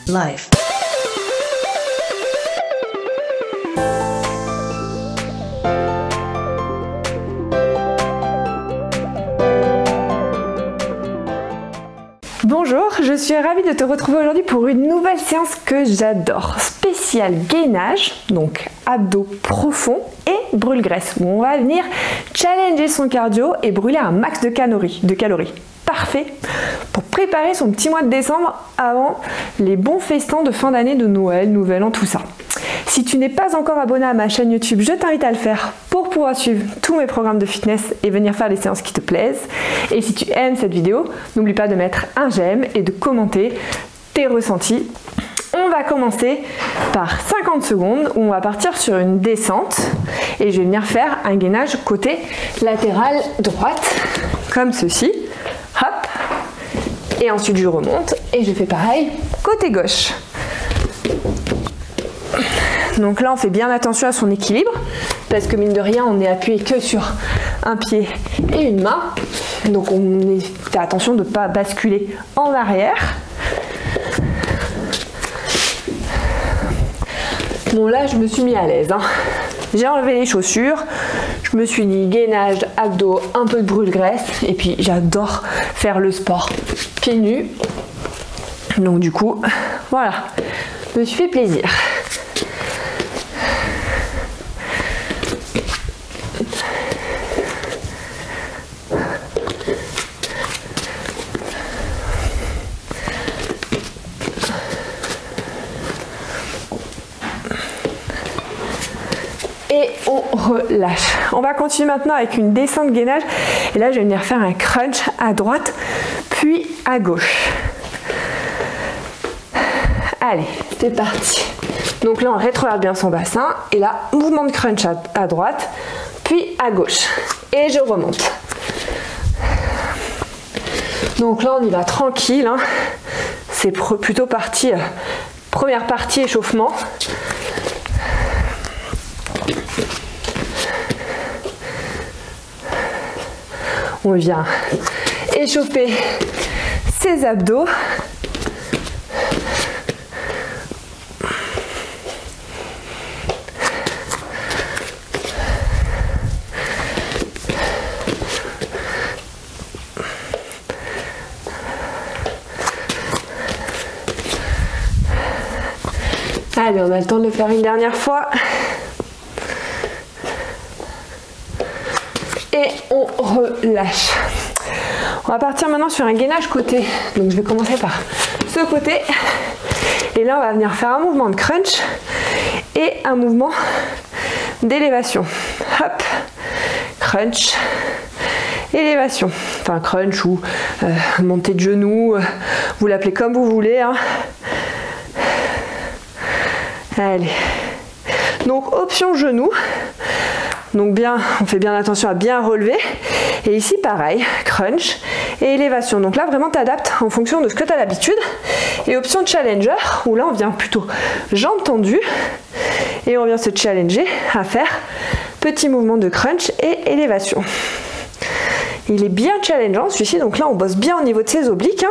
Life. Bonjour, je suis ravie de te retrouver aujourd'hui pour une nouvelle séance que j'adore, spéciale gainage, donc abdos profonds et brûle-graisse, où on va venir challenger son cardio et brûler un max de calories. Parfait pour préparer son petit mois de décembre avant les bons festins de fin d'année, de Noël, Nouvel An, tout ça. Si tu n'es pas encore abonné à ma chaîne YouTube, je t'invite à le faire pour pouvoir suivre tous mes programmes de fitness et venir faire les séances qui te plaisent. Et si tu aimes cette vidéo, n'oublie pas de mettre un j'aime et de commenter tes ressentis. On va commencer par 50 secondes où on va partir sur une descente et je vais venir faire un gainage côté latéral droite, comme ceci. Hop. Et ensuite je remonte et je fais pareil côté gauche. Donc là on fait bien attention à son équilibre parce que mine de rien on est appuyé que sur un pied et une main. Donc on fait attention de ne pas basculer en arrière. Bon là je me suis mis à l'aise. J'ai enlevé les chaussures, je me suis dit gainage, abdos, un peu de brûle-graisse et puis j'adore faire le sport pieds nus. Donc du coup, voilà, je me suis fait plaisir. Et on relâche. On va continuer maintenant avec une descente gainage. Et là, je vais venir faire un crunch à droite, puis à gauche. Allez, c'est parti. Donc là, on rétrograde bien son bassin. Et là, mouvement de crunch à droite, puis à gauche. Et je remonte. Donc là, on y va tranquille. C'est plutôt parti, première partie échauffement. On vient échauffer ses abdos. Allez, on a le temps de le faire une dernière fois. Et on relâche. On va partir maintenant sur un gainage côté. Donc je vais commencer par ce côté. Et là on va venir faire un mouvement de crunch et un mouvement d'élévation. Hop, crunch, élévation. Enfin crunch ou montée de genoux, vous l'appelez comme vous voulez. Allez. Donc option genou. Donc bien, on fait bien attention à bien relever. Et ici pareil, crunch et élévation. Donc là vraiment tu adaptes en fonction de ce que tu as l'habitude. Et option challenger, où là on vient plutôt jambes tendues. Et on vient se challenger à faire petit mouvement de crunch et élévation. Il est bien challengeant celui-ci, donc là on bosse bien au niveau de ses obliques.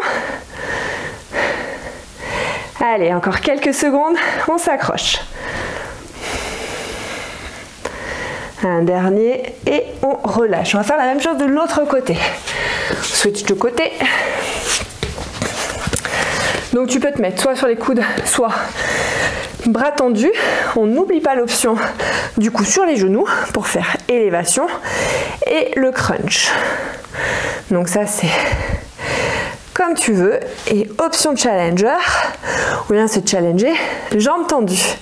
Allez, encore quelques secondes, on s'accroche. Un dernier et on relâche. On va faire la même chose de l'autre côté. Switch de côté. Donc tu peux te mettre soit sur les coudes, soit bras tendus. On n'oublie pas l'option du coup sur les genoux pour faire élévation et le crunch. Donc ça c'est comme tu veux. Et option challenger, ou bien se challenger, jambes tendues.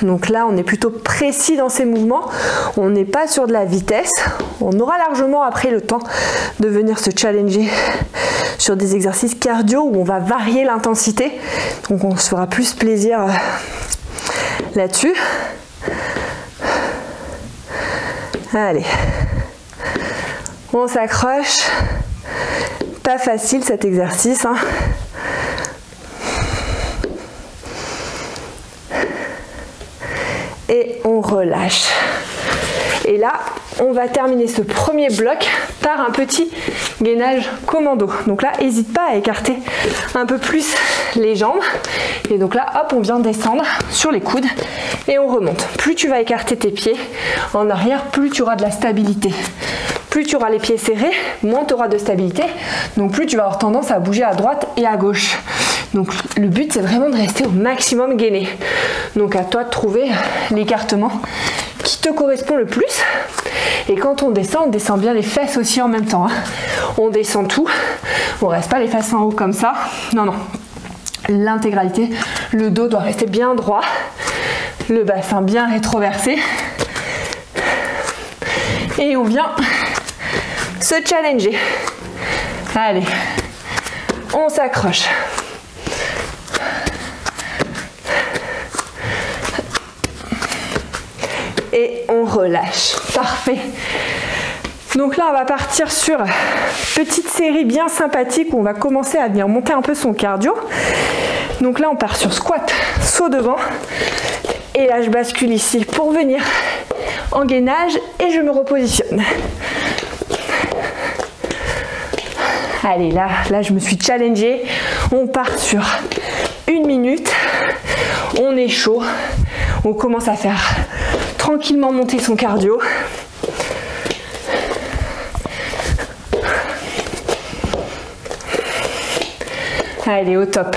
Donc là, on est plutôt précis dans ces mouvements. On n'est pas sur de la vitesse. On aura largement après le temps de venir se challenger sur des exercices cardio où on va varier l'intensité. Donc on se fera plus plaisir là-dessus. Allez. On s'accroche. Pas facile cet exercice. Et on relâche. Et là, on va terminer ce premier bloc par un petit gainage commando. Donc là, n'hésite pas à écarter un peu plus les jambes. Et donc là, hop, on vient descendre sur les coudes et on remonte. Plus tu vas écarter tes pieds en arrière, plus tu auras de la stabilité. Plus tu auras les pieds serrés, moins tu auras de stabilité. Donc plus tu vas avoir tendance à bouger à droite et à gauche. Donc le but, c'est vraiment de rester au maximum gainé. Donc à toi de trouver l'écartement qui te correspond le plus. Et quand on descend bien les fesses aussi en même temps. On descend tout. On reste pas les fesses en haut comme ça. Non, non. L'intégralité. Le dos doit rester bien droit. Le bassin bien rétroversé. Et on vient se challenger. Allez. On s'accroche. Et on relâche. Parfait. Donc là, on va partir sur une petite série bien sympathique où on va commencer à venir monter un peu son cardio. Donc là, on part sur squat, saut devant. Et là, je bascule ici pour venir en gainage et je me repositionne. Allez, là, je me suis challengée. On part sur 1 minute. On est chaud. On commence à faire tranquillement monter son cardio. Allez, au top.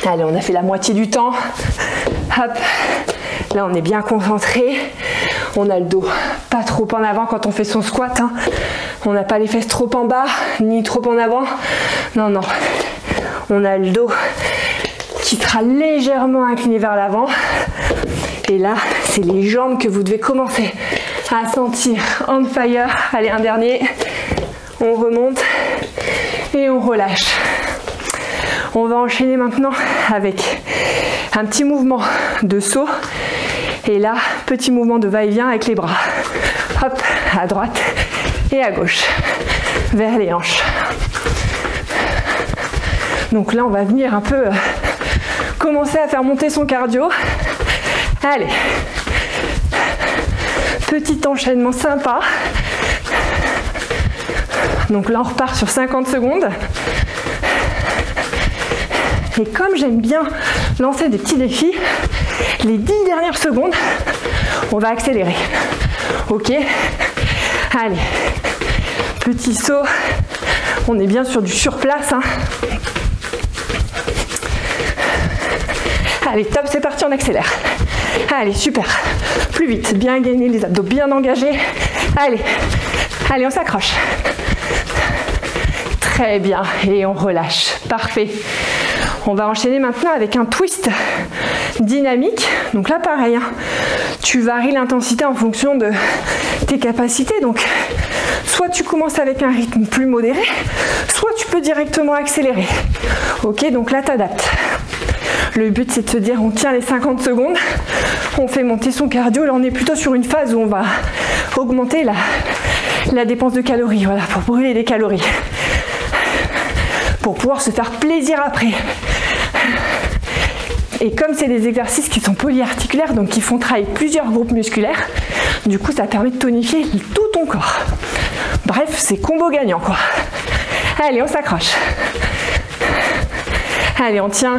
Allez, on a fait la moitié du temps. Hop. Là, on est bien concentré. On a le dos pas trop en avant quand on fait son squat. On n'a pas les fesses trop en bas, ni trop en avant. Non, non. On a le dos qui sera légèrement incliné vers l'avant. Et là, c'est les jambes que vous devez commencer à sentir on fire. Allez, un dernier. On remonte et on relâche. On va enchaîner maintenant avec un petit mouvement de saut. Et là, petit mouvement de va-et-vient avec les bras. Hop, à droite et à gauche, vers les hanches. Donc là, on va venir un peu commencer à faire monter son cardio. Allez, petit enchaînement sympa. Donc là, on repart sur 50 secondes. Et comme j'aime bien lancer des petits défis, les 10 dernières secondes, on va accélérer. Ok? Allez, petit saut. On est bien sur du surplace. Allez, top, c'est parti, on accélère. Allez, super. Plus vite, bien gainé, les abdos bien engagés. Allez, allez, on s'accroche. Très bien, et on relâche. Parfait. On va enchaîner maintenant avec un twist dynamique. Donc là, pareil, tu varies l'intensité en fonction de tes capacités. Donc, soit tu commences avec un rythme plus modéré, soit tu peux directement accélérer. Ok, donc là, tu adaptes. Le but, c'est de se dire, on tient les 50 secondes, on fait monter son cardio. Là, on est plutôt sur une phase où on va augmenter la dépense de calories, voilà, pour brûler des calories. Pour pouvoir se faire plaisir après. Et comme c'est des exercices qui sont polyarticulaires, donc qui font travailler plusieurs groupes musculaires, du coup, ça permet de tonifier tout ton corps. Bref, c'est combo gagnant, quoi. Allez, on s'accroche. Allez, on tient.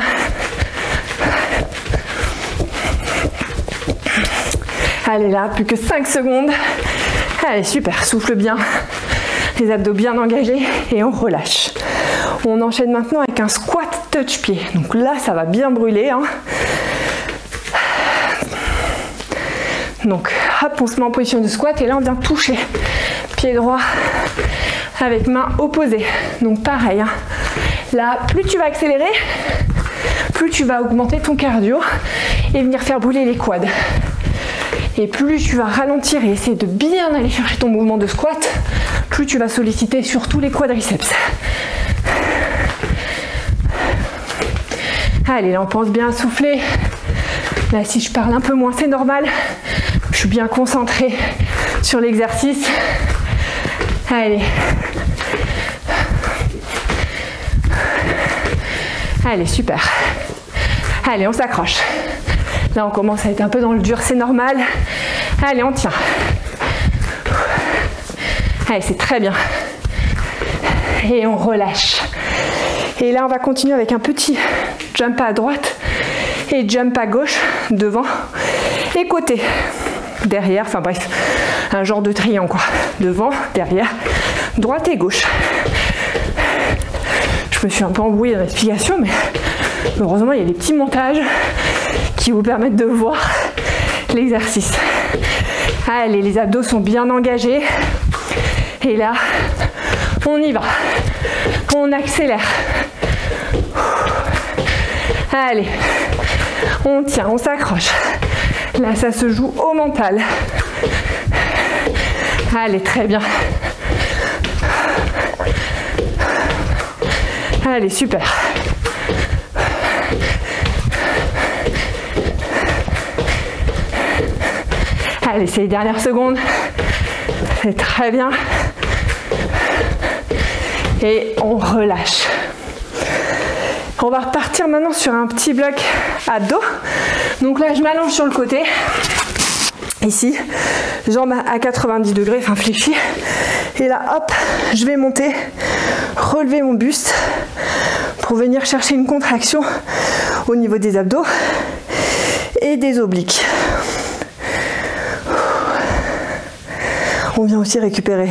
Allez là, plus que 5 secondes. Allez, super, souffle bien. Les abdos bien engagés et on relâche. On enchaîne maintenant avec un squat touch pied. Donc là, ça va bien brûler. Donc, hop, on se met en position de squat et là, on vient toucher pied droit avec main opposée. Donc pareil. Là, plus tu vas accélérer, plus tu vas augmenter ton cardio et venir faire brûler les quads. Et plus tu vas ralentir et essayer de bien aller chercher ton mouvement de squat, plus tu vas solliciter surtout les quadriceps. Allez, là on pense bien à souffler. Là si je parle un peu moins, c'est normal. Je suis bien concentrée sur l'exercice. Allez. Allez, super. Allez, on s'accroche. Là, on commence à être un peu dans le dur, c'est normal. Allez, on tient. Allez, c'est très bien. Et on relâche. Et là, on va continuer avec un petit jump à droite et jump à gauche, devant et côté. Derrière, enfin bref, un genre de triangle quoi. Devant, derrière, droite et gauche. Je me suis un peu embrouillée dans l'explication, mais heureusement, il y a des petits montages qui vous permettent de voir l'exercice. Allez, les abdos sont bien engagés. Et là, on y va. On accélère. Allez, on tient, on s'accroche. Là, ça se joue au mental. Allez, très bien. Allez, super. Allez, c'est les dernières secondes. C'est très bien. Et on relâche. On va repartir maintenant sur un petit bloc abdos. Donc là, je m'allonge sur le côté. Ici, jambes à 90 degrés, enfin fléchis. Et là, hop, je vais monter, relever mon buste pour venir chercher une contraction au niveau des abdos et des obliques. On vient aussi récupérer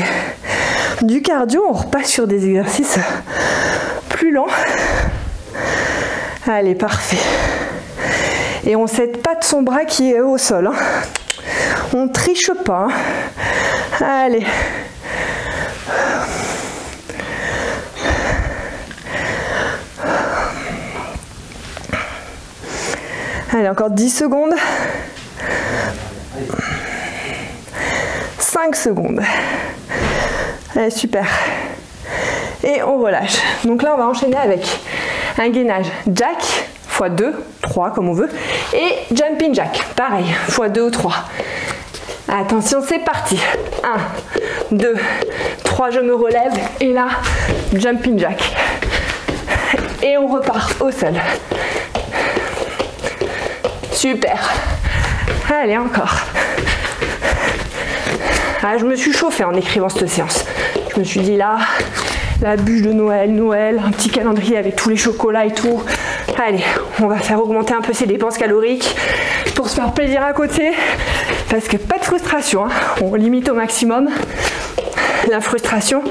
du cardio, on repasse sur des exercices plus lents. Allez, parfait. Et on ne cède pas de son bras qui est au sol. Hein. On triche pas. Hein. Allez. Allez, encore 10 secondes. 5 secondes. Allez, super. Et on relâche. Donc là, on va enchaîner avec un gainage jack, x2, 3 comme on veut, et jumping jack, pareil, x2 ou 3. Attention, c'est parti. 1, 2, 3, je me relève, et là, jumping jack. Et on repart au sol. Super. Allez, encore. Ah, je me suis chauffée en écrivant cette séance. Je me suis dit là, la bûche de Noël, un petit calendrier avec tous les chocolats et tout. Allez, on va faire augmenter un peu ses dépenses caloriques pour se faire plaisir à côté. Parce que pas de frustration, hein. On limite au maximum la frustration.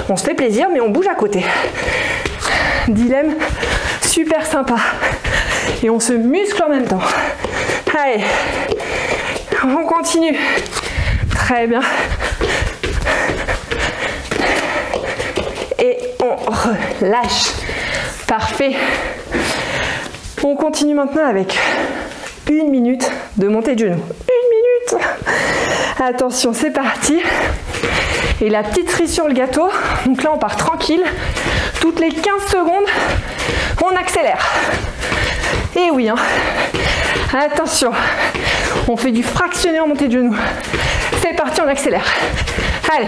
On se fait plaisir, mais on bouge à côté. Dilemme super sympa. Et on se muscle en même temps. Allez, on continue. Très bien. Et on relâche. Parfait. On continue maintenant avec 1 minute de montée de genoux. 1 minute. Attention, c'est parti. Et la petite cerise sur le gâteau. Donc là, on part tranquille. Toutes les 15 secondes, on accélère. Et oui, hein. Attention. On fait du fractionné en montée de genoux. C'est parti, on accélère. Allez.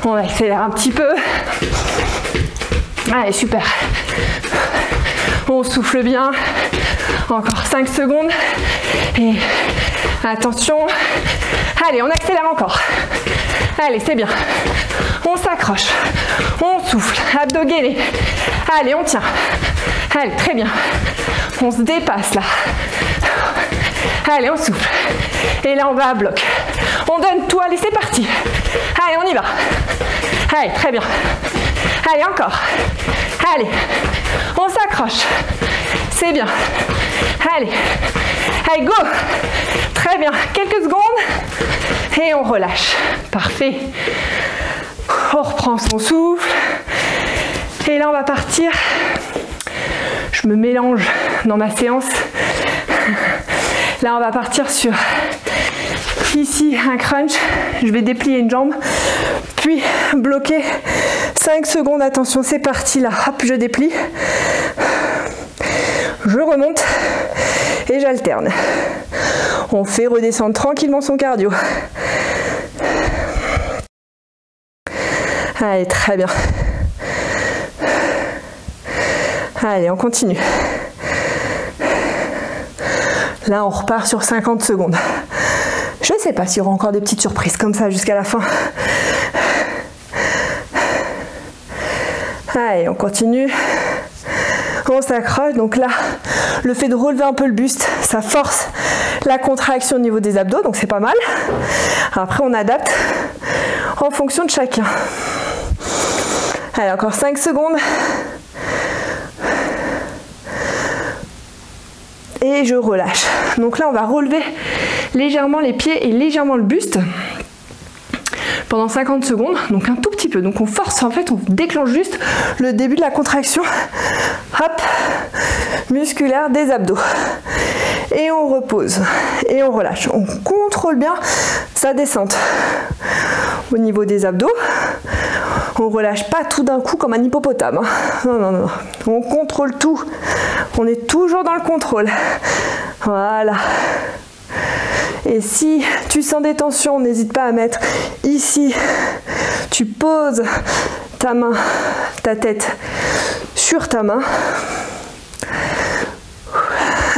On accélère un petit peu. Allez, super. On souffle bien. Encore 5 secondes. Et attention. Allez, on accélère encore. Allez, c'est bien. On s'accroche. On souffle. Abdos gainés. Allez, on tient. Allez, très bien. On se dépasse là. Allez, on souffle. Et là, on va à bloc. On donne tout. Allez, c'est parti. Allez, on y va. Allez, très bien. Allez, encore. Allez. On s'accroche. C'est bien. Allez. Allez, go. Très bien. Quelques secondes. Et on relâche. Parfait. On reprend son souffle. Et là, on va partir. Je me mélange dans ma séance. Là, on va partir sur ici un crunch. Je vais déplier une jambe, puis bloquer 5 secondes. Attention, c'est parti là. Hop, je déplie. Je remonte et j'alterne. On fait redescendre tranquillement son cardio. Allez, très bien. Allez, on continue. Là, on repart sur 50 secondes. Je ne sais pas s'il y aura encore des petites surprises comme ça jusqu'à la fin. Allez, on continue. On s'accroche. Donc là, le fait de relever un peu le buste, ça force la contraction au niveau des abdos, donc c'est pas mal. Après, on adapte en fonction de chacun. Allez, encore 5 secondes. Et je relâche. Donc là, on va relever légèrement les pieds et légèrement le buste pendant 50 secondes, donc un tout petit peu. Donc on force, en fait, on déclenche juste le début de la contraction, hop, musculaire des abdos. Et on repose, et on relâche. On contrôle bien sa descente au niveau des abdos. On relâche pas tout d'un coup comme un hippopotame. Hein. Non, non, non. On contrôle tout. On est toujours dans le contrôle. Voilà. Et si tu sens des tensions, n'hésite pas à mettre ici. Tu poses ta main, ta tête sur ta main.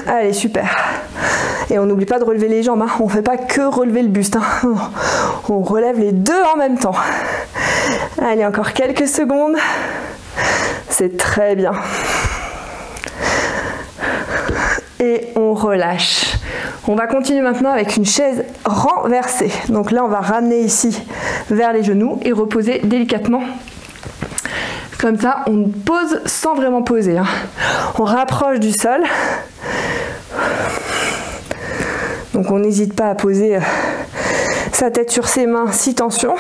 Allez, super. Et on n'oublie pas de relever les jambes. Hein. On ne fait pas que relever le buste. Hein. On relève les deux en même temps. Allez, encore quelques secondes. C'est très bien. Et on relâche. On va continuer maintenant avec une chaise renversée. Donc là, on va ramener ici vers les genoux et reposer délicatement. Comme ça, on pose sans vraiment poser. Hein. On rapproche du sol. Donc on n'hésite pas à poser sa tête sur ses mains si tension.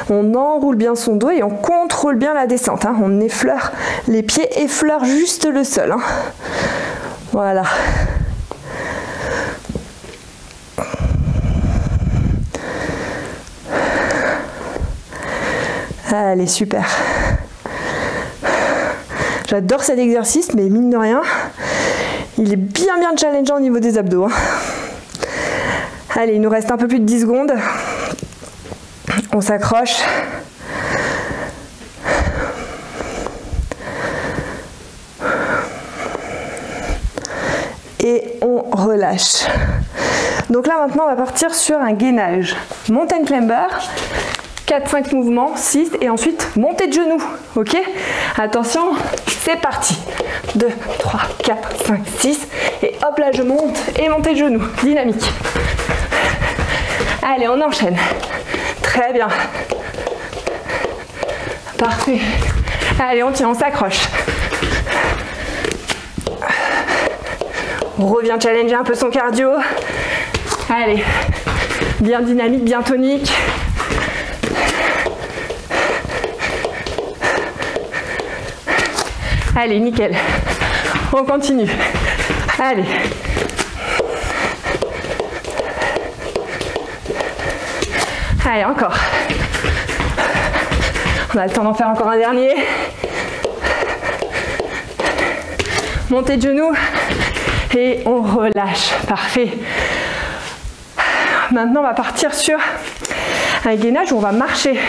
On enroule bien son dos et on contrôle bien la descente. Hein. On effleure, les pieds effleurent juste le sol. Hein. Voilà. Allez, super. J'adore cet exercice, mais mine de rien, il est bien challengeant au niveau des abdos. Hein. Allez, il nous reste un peu plus de 10 secondes. On s'accroche. Et on relâche. Donc là, maintenant, on va partir sur un gainage. Mountain climber. 4-5 mouvements, 6 et ensuite montée de genoux, ok? Attention, c'est parti. 2, 3, 4, 5, 6 et hop là je monte et montée de genoux, dynamique. Allez, on enchaîne. Très bien. Parfait. Allez, on tient, on s'accroche. On revient challenger un peu son cardio. Allez, bien dynamique, bien tonique. Allez, nickel. On continue. Allez. Allez, encore. On a le temps d'en faire encore un dernier. Montée de genoux. Et on relâche. Parfait. Maintenant, on va partir sur un gainage où on va marcher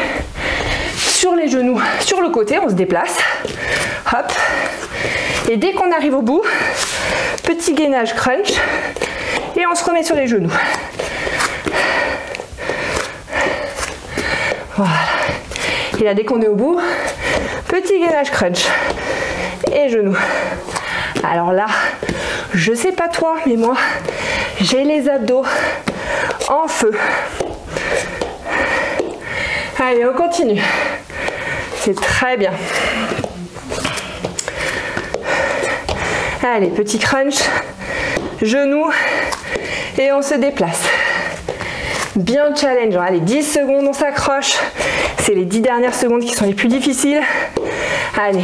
sur les genoux, sur le côté, on se déplace. Hop. Et dès qu'on arrive au bout, petit gainage crunch. Et on se remet sur les genoux. Voilà. Et là, dès qu'on est au bout, petit gainage crunch. Et genoux. Alors là, je sais pas toi, mais moi, j'ai les abdos en feu. Allez, on continue. C'est très bien. Allez, petit crunch, genoux, et on se déplace. Bien challengeant. Allez, 10 secondes, on s'accroche. C'est les 10 dernières secondes qui sont les plus difficiles. Allez.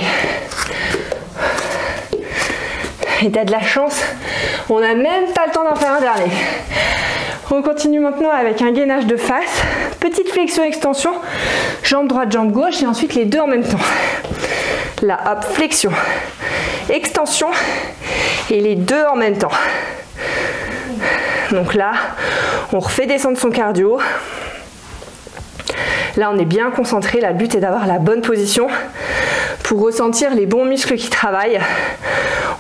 Et t'as de la chance, on n'a même pas le temps d'en faire un dernier. On continue maintenant avec un gainage de face. Petite flexion, extension, jambe droite, jambe gauche, et ensuite les deux en même temps. Là, hop, flexion, extension, et les deux en même temps. Donc là, on refait descendre son cardio. Là, on est bien concentré. Là, le but est d'avoir la bonne position pour ressentir les bons muscles qui travaillent.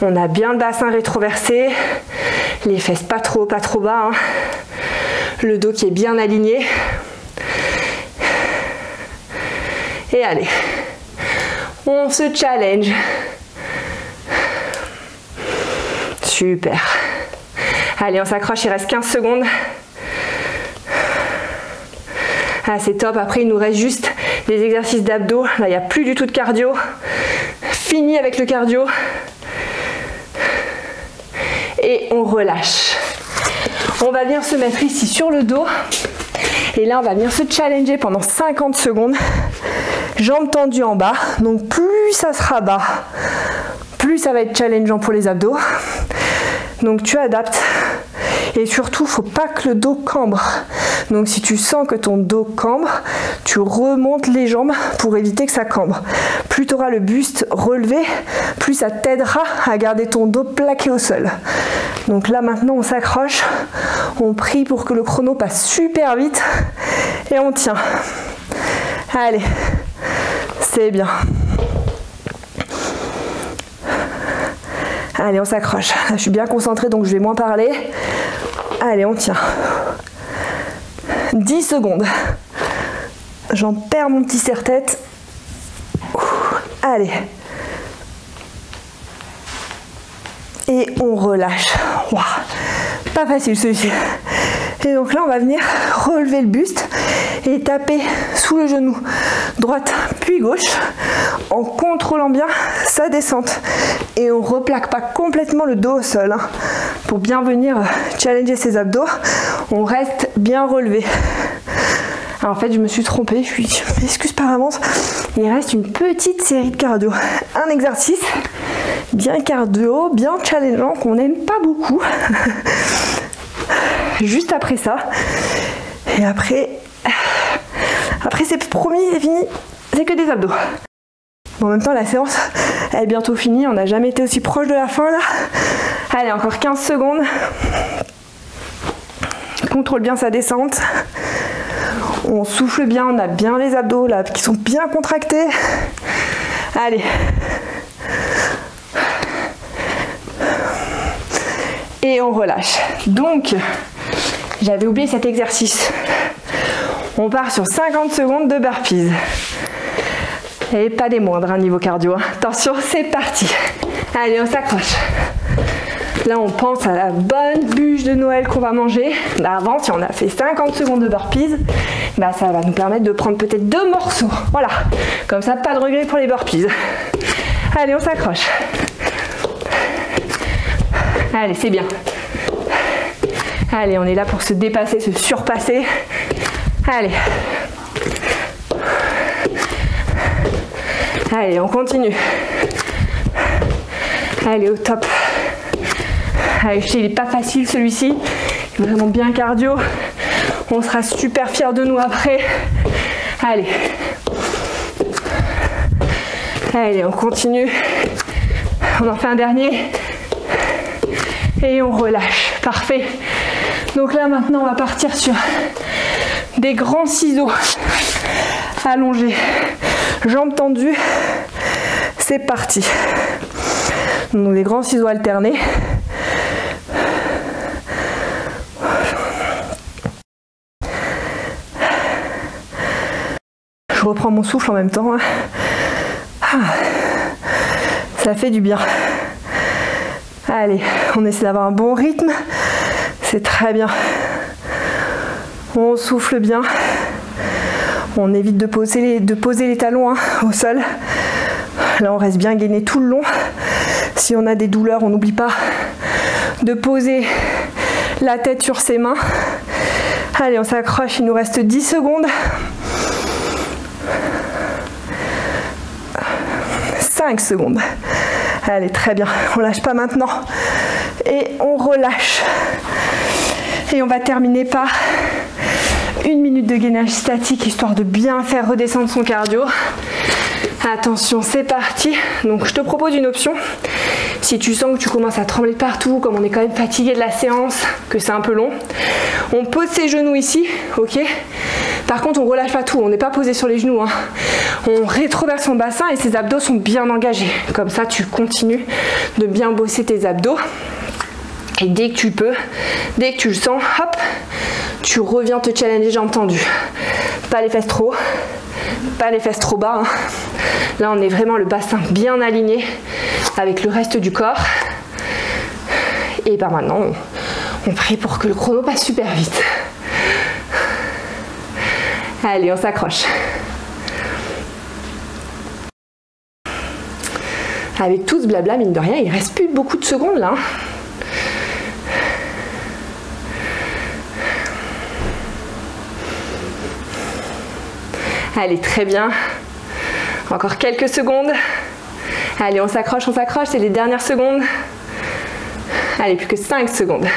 On a bien le bassin rétroversé, Les fesses pas trop bas, hein. Le dos qui est bien aligné. Et allez, on se challenge. Super. Allez, on s'accroche, il reste 15 secondes. Ah, c'est top. Après, il nous reste juste des exercices d'abdos. Là, il n'y a plus du tout de cardio. Fini avec le cardio. Et on relâche. On va venir se mettre ici sur le dos. Et là, on va venir se challenger pendant 50 secondes. Jambes tendues en bas. Donc, plus ça sera bas, plus ça va être challengeant pour les abdos. Donc, tu adaptes. Et surtout, il ne faut pas que le dos cambre. Donc si tu sens que ton dos cambre, tu remontes les jambes pour éviter que ça cambre. Plus tu auras le buste relevé, plus ça t'aidera à garder ton dos plaqué au sol. Donc là maintenant on s'accroche, on prie pour que le chrono passe super vite et on tient. Allez, c'est bien. Allez, on s'accroche. Là, je suis bien concentrée donc je vais moins parler. Allez, on tient. 10 secondes. J'en perds mon petit serre-tête. Allez. Et on relâche. Wow. Pas facile celui-ci. Et donc là, on va venir relever le buste et taper sous le genou droite puis gauche en contrôlant bien sa descente. Et on replaque pas complètement le dos au sol, hein. Pour bien venir challenger ses abdos, on reste bien relevé. Alors en fait, je me suis trompée, je m'excuse par avance. Il reste une petite série de cardio. Un exercice bien cardio, bien challengeant, qu'on n'aime pas beaucoup. Juste après ça. Et après c'est promis, c'est fini. C'est que des abdos. En même temps, la séance, elle est bientôt finie. On n'a jamais été aussi proche de la fin là. Allez, encore 15 secondes. Contrôle bien sa descente. On souffle bien, on a bien les abdos là qui sont bien contractés. Allez. Et on relâche. Donc, j'avais oublié cet exercice. On part sur 50 secondes de burpees. Et pas des moindres, hein, niveau cardio. Attention, c'est parti. Allez, on s'accroche. Là, on pense à la bonne bûche de Noël qu'on va manger. Là, avant, si on a fait 50 secondes de burpees, bah, ça va nous permettre de prendre peut-être 2 morceaux. Voilà. Comme ça, pas de regret pour les burpees. Allez, on s'accroche. Allez, c'est bien. Allez, on est là pour se dépasser, se surpasser. Allez. Allez, on continue. Allez, au top. Allez, il n'est pas facile celui-ci. Vraiment bien cardio. On sera super fiers de nous après. Allez. Allez, on continue. On en fait un dernier. Et on relâche. Parfait. Donc là, maintenant, on va partir sur des grands ciseaux allongés. Jambes tendues. C'est parti. Donc des grands ciseaux alternés. Je reprends mon souffle en même temps. Ça fait du bien. Allez, on essaie d'avoir un bon rythme. C'est très bien. On souffle bien. On évite de poser les talons au sol. Là, on reste bien gainé tout le long. Si on a des douleurs, on n'oublie pas de poser la tête sur ses mains. Allez, on s'accroche. Il nous reste 10 secondes. 5 secondes. Allez, très bien. On lâche pas maintenant. Et on relâche. Et on va terminer par 1 minute de gainage statique, histoire de bien faire redescendre son cardio. Attention, c'est parti. Donc je te propose une option. Si tu sens que tu commences à trembler de partout, comme on est quand même fatigué de la séance, que c'est un peu long, on pose ses genoux ici, ok. Par contre, on relâche pas tout, on n'est pas posé sur les genoux, hein. On rétroverse son bassin et ses abdos sont bien engagés. Comme ça, tu continues de bien bosser tes abdos. Et dès que tu peux, dès que tu le sens, hop, tu reviens te challenger jambes tendues. Pas les fesses trop bas. Hein. Là, on est vraiment le bassin bien aligné avec le reste du corps. Et ben maintenant, on prie pour que le chrono passe super vite. Allez, on s'accroche. Avec tout ce blabla, mine de rien, il ne reste plus beaucoup de secondes là. Allez, très bien. Encore quelques secondes. Allez, on s'accroche, c'est les dernières secondes. Allez, plus que 5 secondes.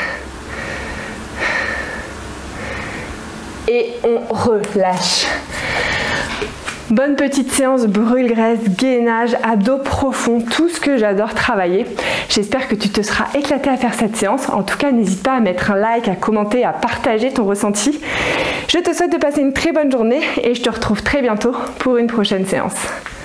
Et on relâche. Bonne petite séance brûle-graisse, gainage, abdos profonds, tout ce que j'adore travailler. J'espère que tu te seras éclaté à faire cette séance. En tout cas, n'hésite pas à mettre un like, à commenter, à partager ton ressenti. Je te souhaite de passer une très bonne journée et je te retrouve très bientôt pour une prochaine séance.